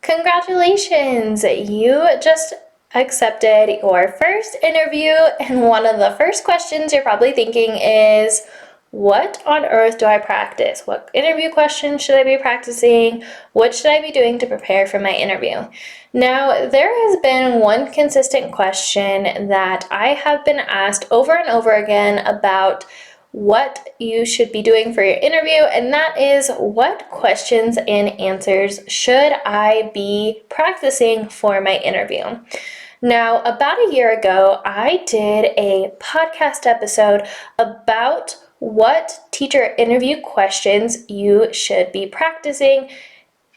Congratulations! You just accepted your first interview, and one of the first questions you're probably thinking is, what on earth do I practice? What interview questions should I be practicing? What should I be doing to prepare for my interview? Now, there has been one consistent question that I have been asked over and over again about what you should be doing for your interview, and that is, what questions and answers should I be practicing for my interview? Now, about a year ago, I did a podcast episode about what teacher interview questions you should be practicing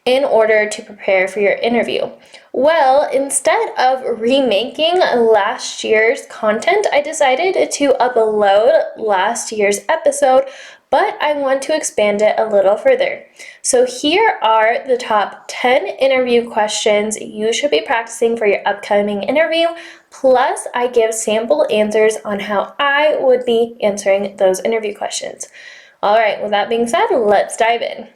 in order to prepare for your interview. Well, instead of remaking last year's content, I decided to upload last year's episode, but I want to expand it a little further. So here are the top 10 interview questions you should be practicing for your upcoming interview, plus I give sample answers on how I would be answering those interview questions. All right, with that being said, let's dive in.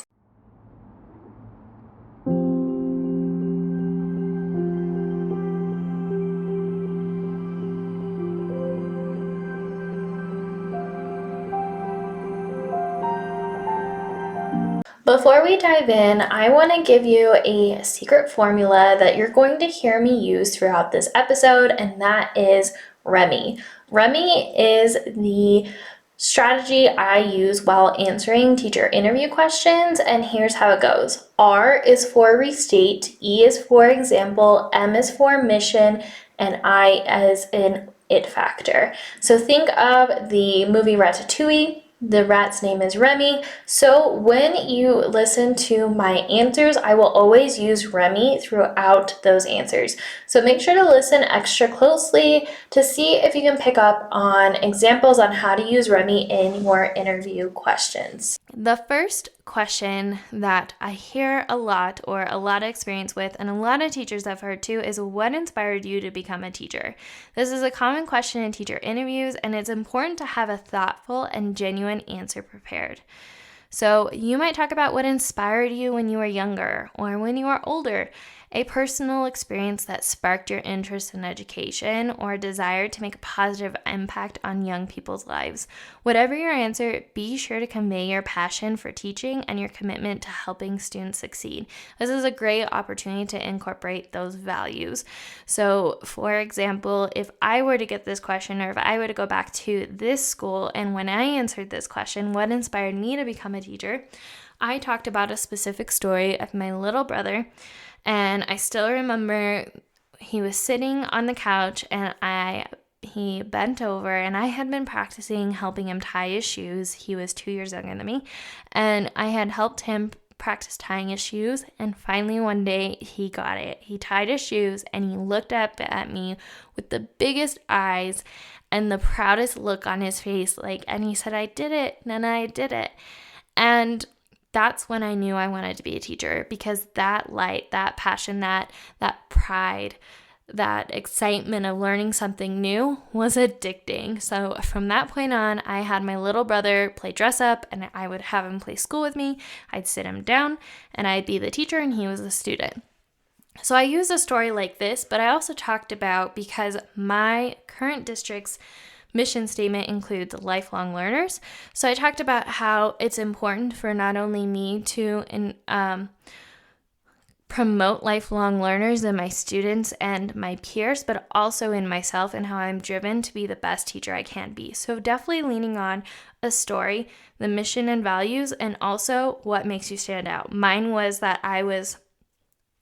Before we dive in, I want to give you a secret formula that you're going to hear me use throughout this episode, and that is REMI. REMI is the strategy I use while answering teacher interview questions, and here's how it goes. R is for restate, E is for example, M is for mission, and I as in it factor. So think of the movie Ratatouille. The rat's name is Remy. So when you listen to my answers, I will always use Remy throughout those answers. So make sure to listen extra closely to see if you can pick up on examples on how to use Remy in your interview questions. The first question that I hear a lot, or a lot of experience with, and a lot of teachers I've heard too, is what inspired you to become a teacher? This is a common question in teacher interviews, and it's important to have a thoughtful and genuine answer prepared. So you might talk about what inspired you when you were younger or when you were older, a personal experience that sparked your interest in education or a desire to make a positive impact on young people's lives. Whatever your answer, be sure to convey your passion for teaching and your commitment to helping students succeed. This is a great opportunity to incorporate those values. So, for example, if I were to get this question, or if I were to go back to this school, and when I answered this question, what inspired me to become a teacher, I talked about a specific story of my little brother. And I still remember he was sitting on the couch, and he bent over, and I had been practicing helping him tie his shoes. He was 2 years younger than me, and I had helped him practice tying his shoes, and finally one day he got it. He tied his shoes, and he looked up at me with the biggest eyes and the proudest look on his face, and he said, "I did it, Nana, I did it." And that's when I knew I wanted to be a teacher, because that light, that passion, that pride, that excitement of learning something new was addicting. So from that point on, I had my little brother play dress up, and I would have him play school with me. I'd sit him down, and I'd be the teacher, and he was the student. So I used a story like this, but I also talked about, because my current district's mission statement includes lifelong learners. So I talked about how it's important for not only me to promote lifelong learners in my students and my peers, but also in myself, and how I'm driven to be the best teacher I can be. So definitely leaning on a story, the mission and values, and also what makes you stand out. Mine was that I was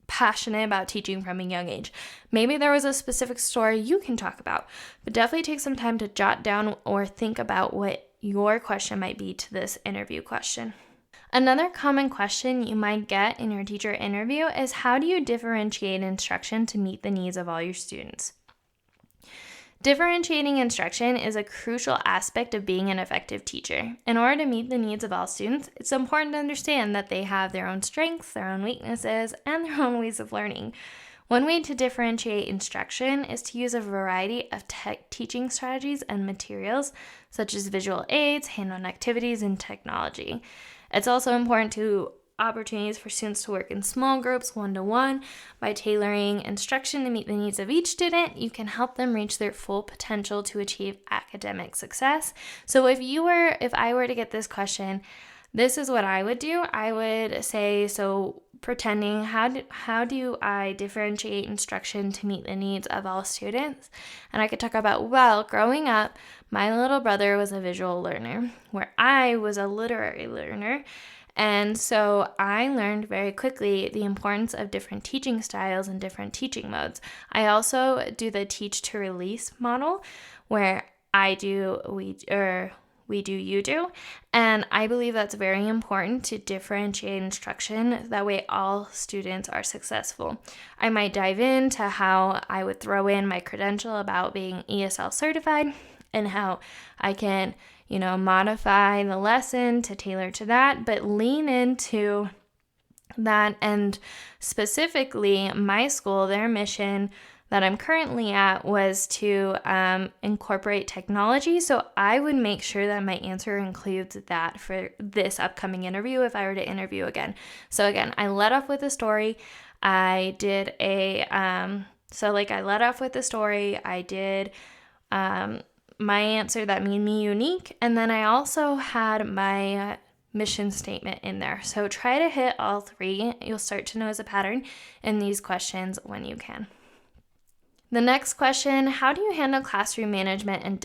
passionate about teaching from a young age. Maybe there was a specific story you can talk about, but definitely take some time to jot down or think about what your question might be to this interview question. Another common question you might get in your teacher interview is, how do you differentiate instruction to meet the needs of all your students? Differentiating instruction is a crucial aspect of being an effective teacher. In order to meet the needs of all students, it's important to understand that they have their own strengths, their own weaknesses, and their own ways of learning. One way to differentiate instruction is to use a variety of teaching strategies and materials, such as visual aids, hand-on activities, and technology. It's also important to opportunities for students to work in small groups, one-to-one. By tailoring instruction to meet the needs of each student, you can help them reach their full potential to achieve academic success. So if I were to get this question, this is what I would do. I would say, so pretending, how do I differentiate instruction to meet the needs of all students? And I could talk about, well, growing up, my little brother was a visual learner, where I was a literary learner. And so I learned very quickly the importance of different teaching styles and different teaching modes. I also do the teach to release model, where we do, you do. And I believe that's very important to differentiate instruction. That way all students are successful. I might dive into how I would throw in my credential about being ESL certified and how I can, modify the lesson to tailor to that, but lean into that. And specifically, my school, their mission that I'm currently at was to incorporate technology. So I would make sure that my answer includes that for this upcoming interview if I were to interview again. So again, I led off with a story. I did my answer that made me unique. And then I also had my mission statement in there. So try to hit all three. You'll start to notice a pattern in these questions when you can. The next question, how do you handle classroom management and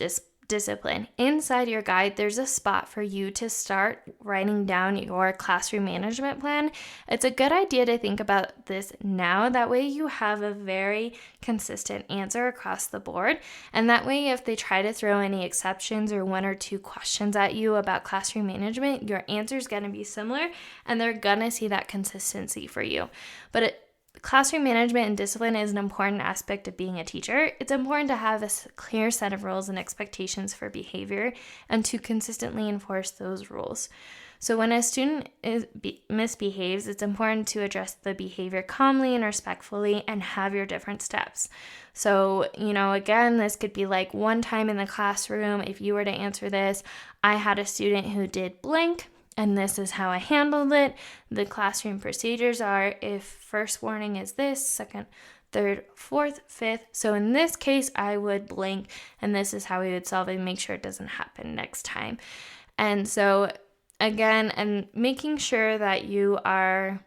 discipline? Inside your guide, there's a spot for you to start writing down your classroom management plan. It's a good idea to think about this now. That way you have a very consistent answer across the board. And that way, if they try to throw any exceptions or one or two questions at you about classroom management, your answer is going to be similar and they're going to see that consistency for you. But classroom management and discipline is an important aspect of being a teacher. It's important to have a clear set of rules and expectations for behavior and to consistently enforce those rules. So when a student misbehaves, it's important to address the behavior calmly and respectfully and have your different steps. So, again, this could be like one time in the classroom, if you were to answer this, I had a student who did blank, and this is how I handled it. The classroom procedures are if first warning is this, second, third, fourth, fifth. So in this case, I would blank, and this is how we would solve it and make sure it doesn't happen next time. And so again, and making sure that you are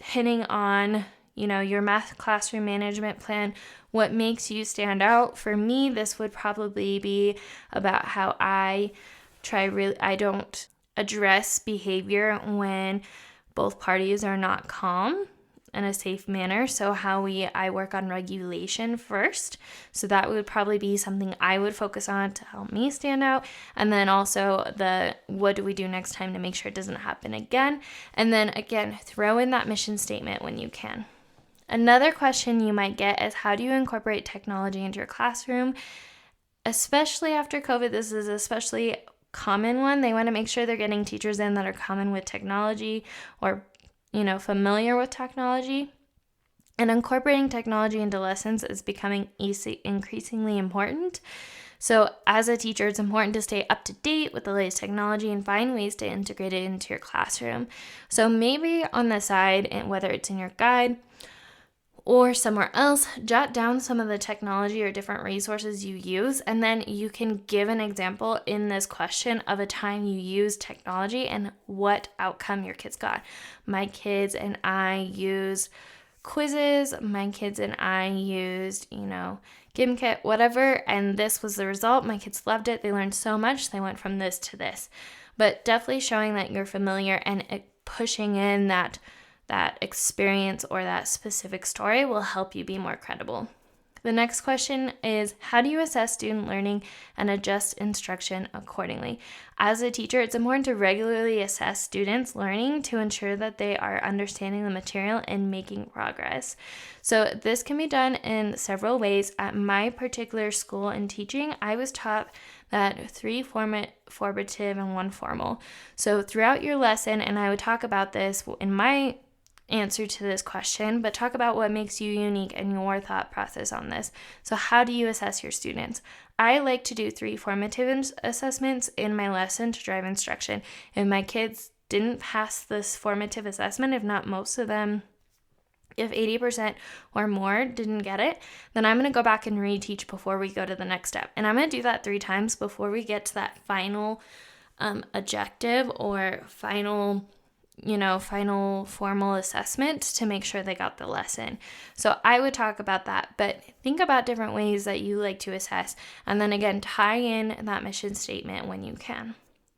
hitting on, your math classroom management plan, what makes you stand out. For me, this would probably be about how I don't address behavior when both parties are not calm in a safe manner. So I work on regulation first. So that would probably be something I would focus on to help me stand out. And then also what do we do next time to make sure it doesn't happen again? And then again, throw in that mission statement when you can. Another question you might get is, how do you incorporate technology into your classroom? Especially after COVID, this is especially common one. They want to make sure they're getting teachers in that are common with technology or, familiar with technology. And incorporating technology into lessons is becoming increasingly important. So as a teacher, it's important to stay up to date with the latest technology and find ways to integrate it into your classroom. So maybe on the side, and whether it's in your guide or somewhere else, jot down some of the technology or different resources you use, and then you can give an example in this question of a time you used technology and what outcome your kids got. My kids and I used quizzes, my kids and I used, GimKit, whatever, and this was the result. My kids loved it. They learned so much. They went from this to this. But definitely showing that you're familiar and pushing in that experience or that specific story will help you be more credible. The next question is, how do you assess student learning and adjust instruction accordingly? As a teacher, it's important to regularly assess students' learning to ensure that they are understanding the material and making progress. So this can be done in several ways. At my particular school in teaching, I was taught that 3 formative and 1 formal. So throughout your lesson, and I would talk about this in my answer to this question, but talk about what makes you unique and your thought process on this. So how do you assess your students? I like to do 3 formative assessments in my lesson to drive instruction. If my kids didn't pass this formative assessment, if not most of them, if 80% or more didn't get it, then I'm going to go back and reteach before we go to the next step. And I'm going to do that 3 times before we get to that final objective or final formal assessment to make sure they got the lesson. So I would talk about that, but think about different ways that you like to assess. And then again, tie in that mission statement when you can.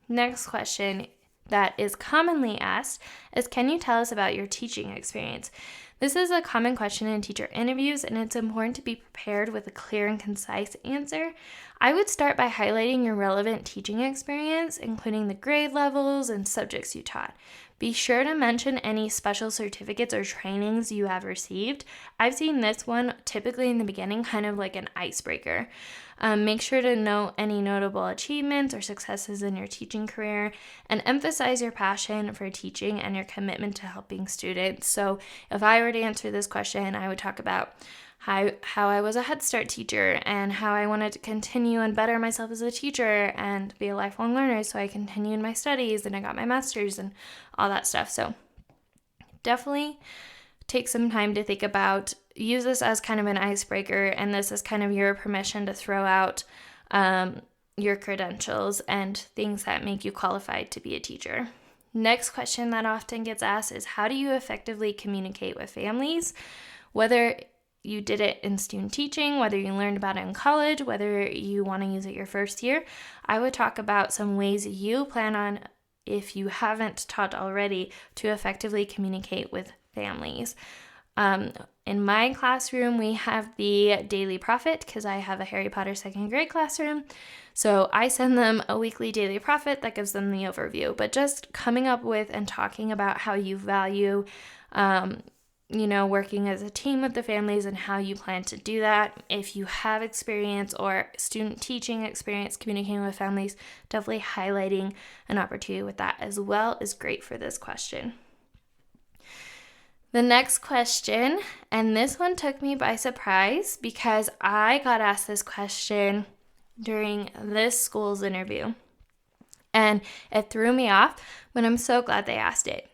Next question that is commonly asked is, can you tell us about your teaching experience? This is a common question in teacher interviews, and it's important to be prepared with a clear and concise answer. I would start by highlighting your relevant teaching experience, including the grade levels and subjects you taught. Be sure to mention any special certificates or trainings you have received. I've seen this one typically in the beginning, kind of like an icebreaker. Make sure to note any notable achievements or successes in your teaching career, and emphasize your passion for teaching and your commitment to helping students. So if I were to answer this question, I would talk about how I was a Head Start teacher and how I wanted to continue and better myself as a teacher and be a lifelong learner. So I continued my studies and I got my master's and all that stuff. So definitely take some time to think about, use this as kind of an icebreaker, and this is kind of your permission to throw out your credentials and things that make you qualified to be a teacher. Next question that often gets asked is, how do you effectively communicate with families? Whether you did it in student teaching, whether you learned about it in college, whether you want to use it your first year, I would talk about some ways you plan on, if you haven't taught already, to effectively communicate with families. In my classroom, we have the Daily Prophet because I have a Harry Potter second grade classroom. So I send them a weekly Daily Prophet that gives them the overview. But just coming up with and talking about how you value working as a team with the families and how you plan to do that. If you have experience or student teaching experience communicating with families, definitely highlighting an opportunity with that as well is great for this question. The next question, and this one took me by surprise because I got asked this question during this school's interview, and it threw me off, but I'm so glad they asked it,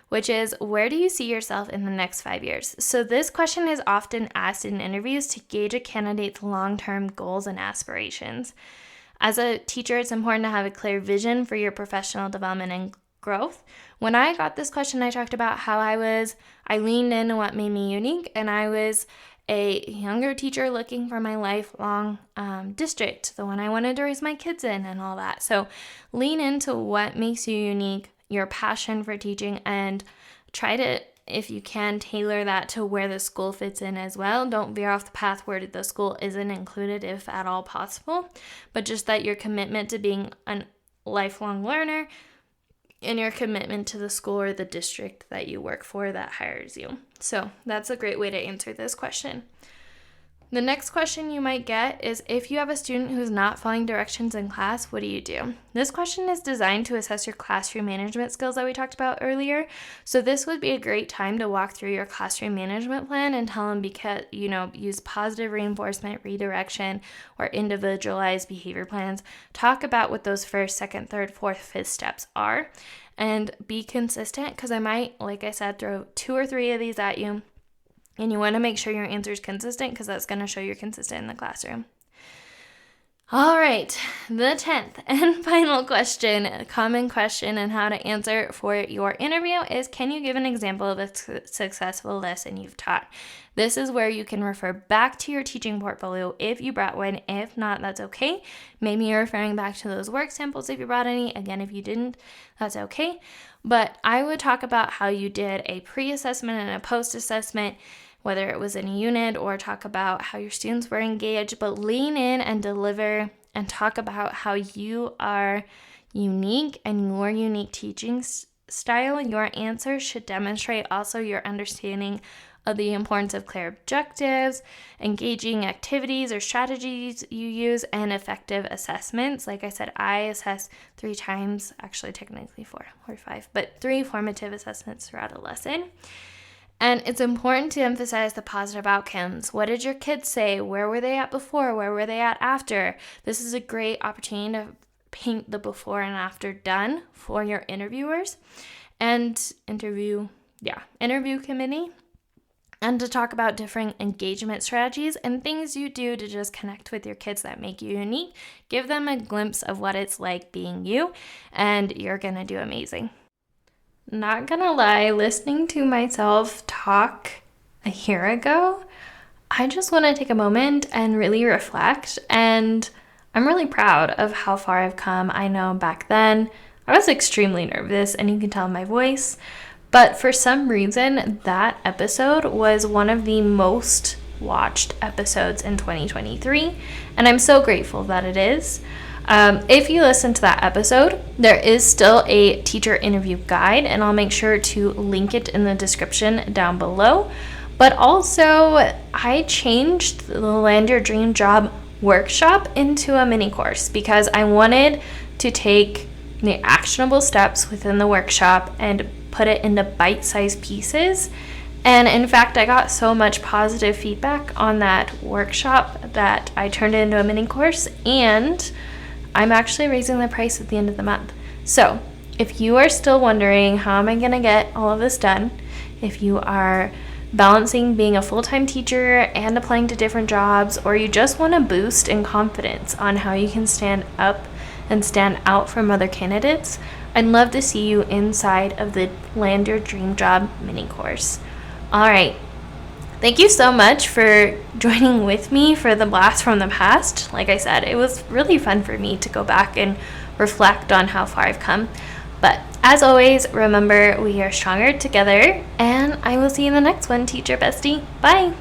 which is, where do you see yourself in the next 5 years? So this question is often asked in interviews to gauge a candidate's long-term goals and aspirations. As a teacher, it's important to have a clear vision for your professional development and growth. When I got this question, I talked about how I leaned into what made me unique, and I was a younger teacher looking for my lifelong district, the one I wanted to raise my kids in and all that. So lean into what makes you unique, your passion for teaching, and try to, if you can, tailor that to where the school fits in as well. Don't veer off the path where the school isn't included if at all possible, but just that your commitment to being a lifelong learner and your commitment to the school or the district that you work for that hires you. So that's a great way to answer this question. The next question you might get is, if you have a student who's not following directions in class, what do you do? This question is designed to assess your classroom management skills that we talked about earlier. So this would be a great time to walk through your classroom management plan and tell them, use positive reinforcement, redirection, or individualized behavior plans. Talk about what those first, second, third, fourth, fifth steps are, and be consistent, because I might, like I said, throw 2 or 3 of these at you. And you want to make sure your answer is consistent, because that's going to show you're consistent in the classroom. All right, the 10th and final question, a common question and how to answer for your interview is, can you give an example of a successful lesson you've taught? This is where you can refer back to your teaching portfolio if you brought one. If not, that's okay. Maybe you're referring back to those work samples if you brought any. Again, if you didn't, that's okay. But I would talk about how you did a pre-assessment and a post-assessment, whether it was in a unit, or talk about how your students were engaged, but lean in and deliver and talk about how you are unique and your unique teaching style. Your answer should demonstrate also your understanding of the importance of clear objectives, engaging activities or strategies you use, and effective assessments. Like I said, I assess 3 times, actually technically 4 or 5, but 3 formative assessments throughout a lesson. And it's important to emphasize the positive outcomes. What did your kids say? Where were they at before? Where were they at after? This is a great opportunity to paint the before and after done for your interviewers and interview committee, and to talk about different engagement strategies and things you do to just connect with your kids that make you unique. Give them a glimpse of what it's like being you, and you're gonna do amazing. Not gonna lie, listening to myself talk a year ago, I just want to take a moment and really reflect, and I'm really proud of how far I've come. I know back then I was extremely nervous, and you can tell in my voice, but for some reason that episode was one of the most watched episodes in 2023, and I'm so grateful that it is. If you listen to that episode, there is still a teacher interview guide, and I'll make sure to link it in the description down below. But also, I changed the Land Your Dream Job workshop into a mini course because I wanted to take the actionable steps within the workshop and put it into bite-sized pieces. And in fact, I got so much positive feedback on that workshop that I turned it into a mini course, and I'm actually raising the price at the end of the month. So if you are still wondering, how am I going to get all of this done? If you are balancing being a full-time teacher and applying to different jobs, or you just want to boost in confidence on how you can stand up and stand out from other candidates, I'd love to see you inside of the Land Your Dream Job mini course. All right. Thank you so much for joining with me for the blast from the past. Like I said, it was really fun for me to go back and reflect on how far I've come. But as always, remember, we are stronger together, and I will see you in the next one, teacher bestie. Bye.